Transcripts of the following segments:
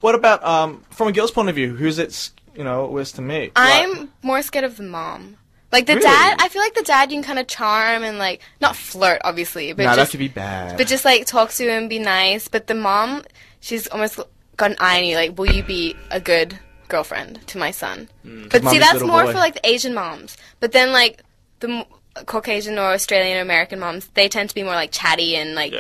What about from a girl's point of view? Who's it? Worse to me? I'm more scared of the mom. Like the Really? dad, I feel like the dad you can kind of charm and like not flirt, obviously, but that could be bad. But just like talk to him, be nice. But the mom, she's almost got an eye on you. Like, will you be a good girlfriend to my son? But see, that's more for like the Asian moms. But then like the Caucasian or Australian or American moms, they tend to be more like chatty and like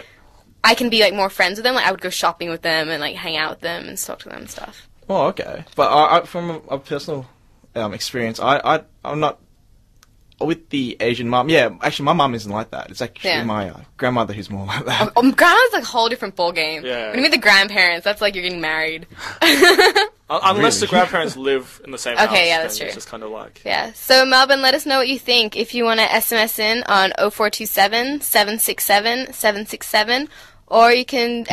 I can be like more friends with them. Like I would go shopping with them and like hang out with them and talk to them and stuff. Oh, okay. But from a personal experience, I'm not with the Asian mom. Yeah, actually, my mom isn't like that. It's actually my grandmother who's more like that. Grandma's like a whole different ballgame. Yeah. When you meet the grandparents, that's like you're getting married. Unless the grandparents live in the same house. Okay, yeah, that's true. It's just kind of like... Yeah. So, Melbourne, let us know what you think. If you want to SMS in on 0427 767 767, or you can...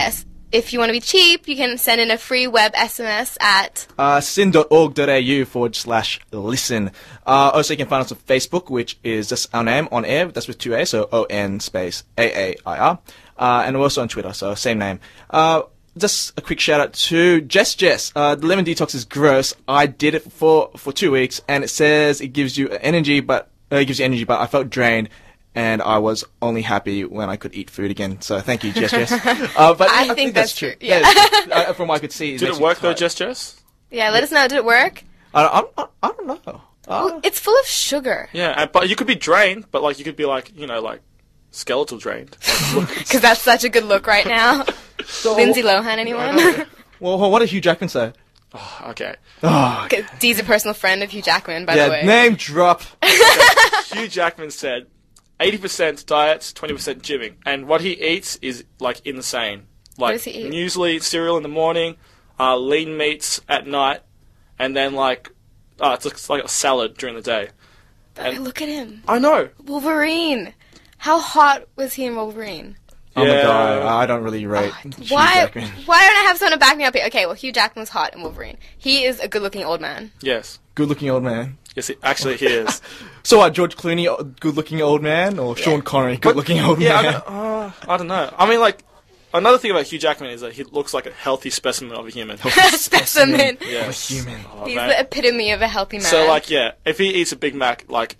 If you want to be cheap, you can send in a free web SMS at sin.org.au/listen. Also, you can find us on Facebook, which is just our name, On Air. That's with 2 A, so ON space AAIR. And we're also on Twitter, so same name. Just a quick shout out to Jess. The lemon detox is gross. I did it for 2 weeks, and it says it gives you energy, but I felt drained. And I was only happy when I could eat food again. So thank you, Jess. But I think that's true. Yeah. From what I could see. Did it work though, Jess? Yeah, let us know. Did it work? I don't know. Well, it's full of sugar. Yeah, but you could be drained, but like you could be like, like skeletal drained. Because that's such a good look right now. Lindsay Lohan, anyone? Well, what did Hugh Jackman say? Oh, okay. Oh, Dee's a personal friend of Hugh Jackman, by the way. Name drop. Hugh Jackman said 80% diet, 20% gymming. And what he eats is, like, insane. Like, what does he eat? Muesli, cereal in the morning, lean meats at night, and then, like, it's like a salad during the day. But look at him. I know. Wolverine. How hot was he in Wolverine? I'm a guy. I don't really rate Hugh Jackman. Why don't I have someone to back me up here? Okay, well, Hugh Jackman was hot in Wolverine. He is a good-looking old man. Yes. Good-looking old man. Yes, actually he is. So what, George Clooney, good-looking old man, or Sean Connery, good-looking old man? I don't know. I mean, like, another thing about Hugh Jackman is that he looks like a healthy specimen of a human. Specimen. Yeah. Of a human. Oh, He's man. the epitome of a healthy man. So, like, yeah, if he eats a Big Mac, like,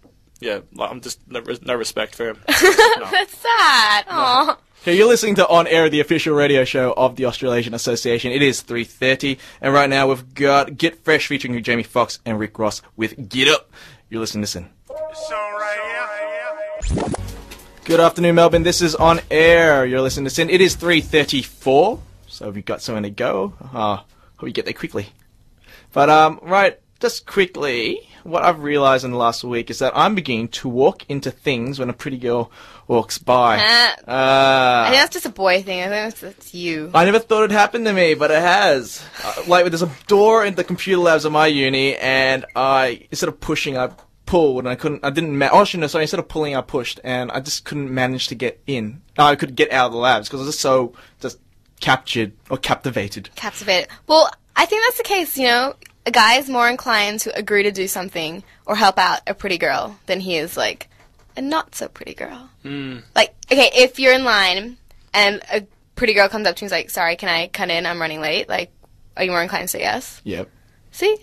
I'm just no respect for him. No. That's sad. Aww. Okay, you're listening to On Air, the official radio show of the Australasian Association. It is 3:30, and right now we've got Get Fresh featuring Jamie Foxx and Rick Ross with Get Up. You're listening to Listen. Good afternoon, Melbourne. This is On Air. You're listening to Sin. It is 3:34, so if you've got somewhere to go, hope you get there quickly. But, right, just quickly, what I've realised in the last week is that I'm beginning to walk into things when a pretty girl walks by. I think that's just a boy thing. I think that's you. I never thought it happened to me, but it has. Like, there's a door in the computer labs of my uni, and instead of pushing, I pulled, and instead of pulling, I pushed, and I just couldn't manage to get in. I could get out of the labs, because I was just captivated. Captivated. Well, I think that's the case, a guy is more inclined to agree to do something or help out a pretty girl than he is, like, a not-so-pretty girl. Like, okay, if you're in line and a pretty girl comes up to you and is like, sorry, can I cut in? I'm running late. Like, are you more inclined to say yes? Yep. See?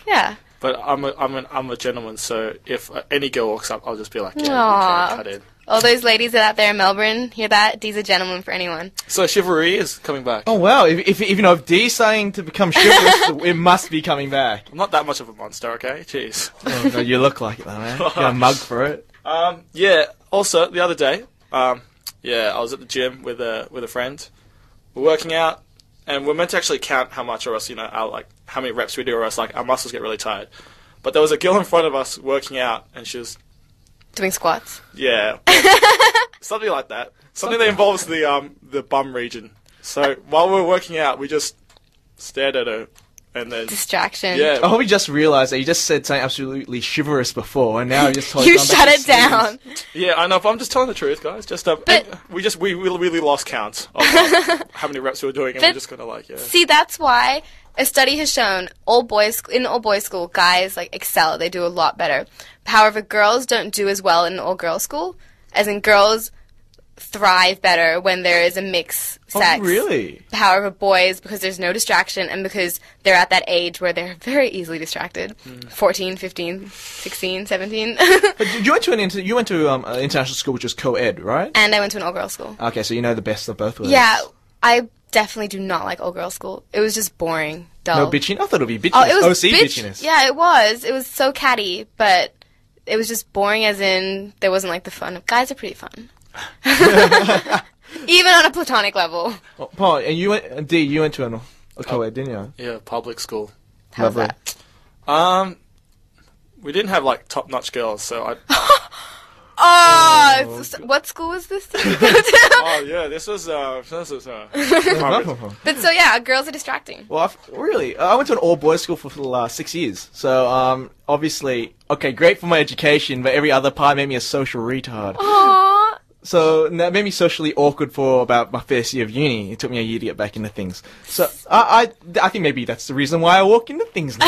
Yeah. But I'm a gentleman, so if any girl walks up, I'll just be like, yeah, Aww. you can cut in. All those ladies out there in Melbourne, hear that? Dee's a gentleman for anyone. So chivalry is coming back. Oh, wow. If Dee's starting to become chivalrous, it must be coming back. I'm not that much of a monster, okay? Jeez. Oh, God, you look like it, though, man. You got a mug for it. Yeah. Also, the other day, I was at the gym with a friend. We're working out, and we're meant to actually count how much, or else, how many reps we do, or else, our muscles get really tired. But there was a girl in front of us working out, and she was doing squats. Yeah. Something like that. Something that involves the bum region. So while we were working out, we just stared at her. And then distraction. Yeah. I hope you just realised that you just said something absolutely chivalrous before, and now you just told you shut it down. Yeah, I know, but I'm just telling the truth, guys. Just we really lost count of how many reps we were doing, and we're just gonna See, that's why a study has shown in all boys school, guys excel. They do a lot better. However, girls don't do as well in an all girls school, as in girls thrive better when there is a mixed sex. Oh, really? However, boys, because there's no distraction and because they're at that age where they're very easily distracted. 14, 15, 16, 17. But you went to an international school which was co-ed, right? And I went to an all-girls school. Okay, so you know the best of both worlds. Yeah, I definitely do not like all-girls school. It was just boring, dull. No bitching? I thought it would be bitchiness. Oh, it was bitchiness. Yeah, it was. It was so catty, but it was just boring as in there wasn't like the fun. Guys are pretty fun. Even on a platonic level. Oh, Paul, and you went to a co-ed, didn't you? Yeah, public school. How's Lovely. that? We didn't have like top-notch girls, so What school was this? Oh yeah, this was But so yeah, girls are distracting. Well, I went to an all-boys school for the last 6 years. So, obviously, okay, great for my education, but every other part made me a social retard. Aww. So that made me socially awkward for about my first year of uni. It took me a year to get back into things. So I think maybe that's the reason why I walk into things now.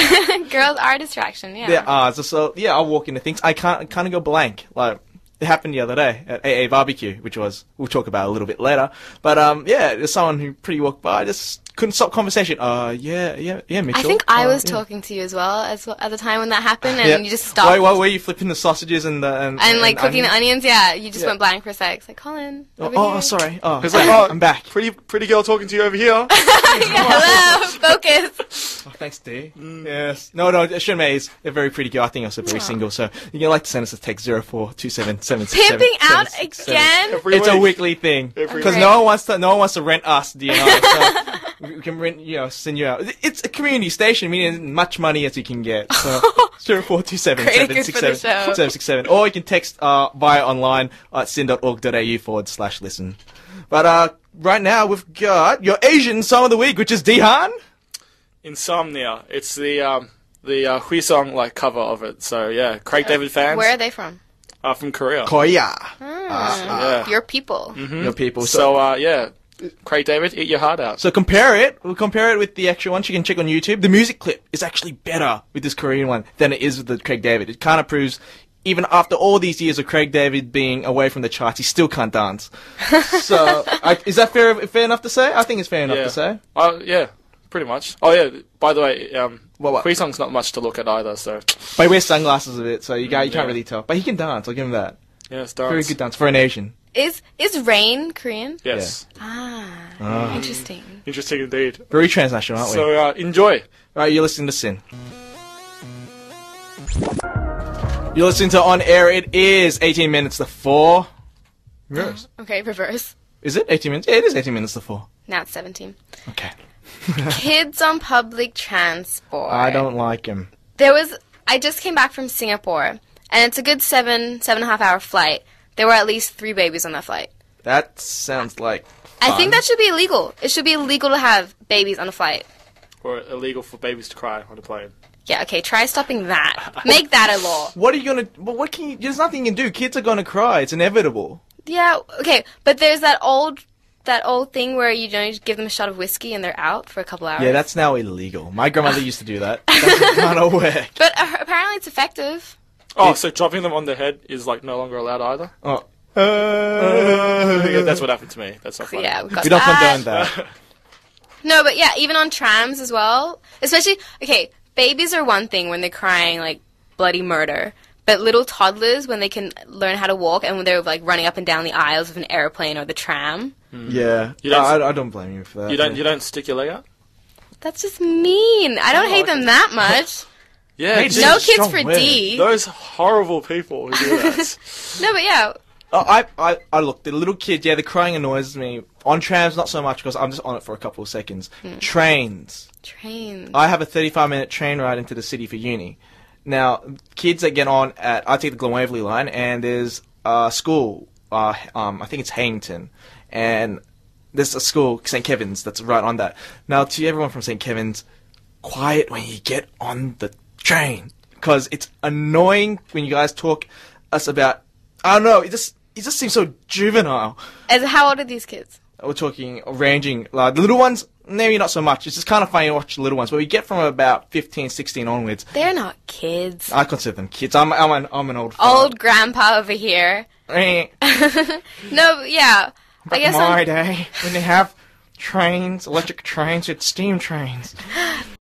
Girls are a distraction, yeah. There are. So yeah, I walk into things. I can't kind of go blank. Like, it happened the other day at AA Barbecue, which we'll talk about a little bit later. But yeah, there's someone who pretty walked by, just couldn't stop conversation. Yeah, Mitchell. I think I was talking to you as well at the time when that happened, and yeah. you just stopped. Why were you flipping the sausages and like cooking the onions? Yeah, you just went blank for a sec. It's like, Colin. Sorry. Oh, it's like, I'm back. Pretty girl talking to you over here. Yeah, hello, focus. Oh, thanks, D. Yes. No, Shenmei is a very pretty girl. I think also very single. So you can like to send us a text 042776. Pimping out again? It's a weekly thing because no one wants to rent us, DNI. So we can rent, send you out. It's a community station, meaning much money as you can get. So 0427767767, or you can text via online at sin.org.au/listen. But right now we've got your Asian song of the week, which is Dihan. Insomnia. It's the Hui song like cover of it. So yeah, Craig David fans. Where are they from? From Korea. Korea. Yeah. Your people. Mm-hmm. Your people. So yeah, Craig David, eat your heart out. So compare it. We'll compare it with the actual one. You can check on YouTube. The music clip is actually better with this Korean one than it is with the Craig David. It kind of proves, even after all these years of Craig David being away from the charts, he still can't dance. So is that fair enough to say? I think it's fair enough to say. Yeah, pretty much. Oh yeah. By the way, what? Hui song's not much to look at either. So. But he wears sunglasses a bit, so you can't really tell. But he can dance. I'll give him that. Yeah, it's dance. Very good dance for an Asian. Is Rain Korean? Yes. Yeah. Interesting. Interesting indeed. Very transnational, aren't we? So enjoy. Right, you're listening to Sin. You're listening to On Air. It is 18 minutes to 4. Reverse. Okay, reverse. Is it 18 minutes? Yeah, it is 18 minutes to 4. Now it's 17. Okay. Kids on public transport. I don't like him. I just came back from Singapore, and it's a good 7.5 hour flight. There were at least 3 babies on that flight. That sounds like fun. I think that should be illegal. It should be illegal to have babies on a flight. Or illegal for babies to cry on a plane. Yeah, okay, try stopping that. Make that a law. What are you gonna... What can you... There's nothing you can do. Kids are gonna cry. It's inevitable. Yeah, okay, but there's that old thing where you just give them a shot of whiskey and they're out for a couple hours. Yeah, that's now illegal. My grandmother used to do that. That's not work. But apparently it's effective. Oh, so dropping them on the head is like no longer allowed either? Oh. Yeah, that's what happened to me. That's not funny. Yeah, we don't condone that. No, but yeah, even on trams as well. Especially, okay, babies are one thing when they're crying like bloody murder. But little toddlers, when they can learn how to walk and when they're like running up and down the aisles of an airplane or the tram. Yeah, I don't blame you for that. You don't stick your leg out? That's just mean. I don't hate them that much. Yeah, no kids for D. Those horrible people who do that. No, but yeah. I look, the little kids, yeah, the crying annoys me. On trams, not so much because I'm just on it for a couple of seconds. Trains. I have a 35-minute train ride into the city for uni. Now, kids that get on I take the Glen Waverley line, and there's a school, I think it's Hayington, and there's a school, St. Kevin's, that's right on that. Now, to everyone from St. Kevin's, quiet when you get on the train, because it's annoying when you guys talk us about, I don't know, it just seems so juvenile. How old are these kids? we're talking ranging, like the little ones, maybe not so much. It's just kind of funny to watch the little ones, but we get from about 15, 16 onwards. They're not kids. I consider them kids. I'm an old Old grandpa over here. No, yeah. Back I guess my day, when they have trains, electric trains with steam trains.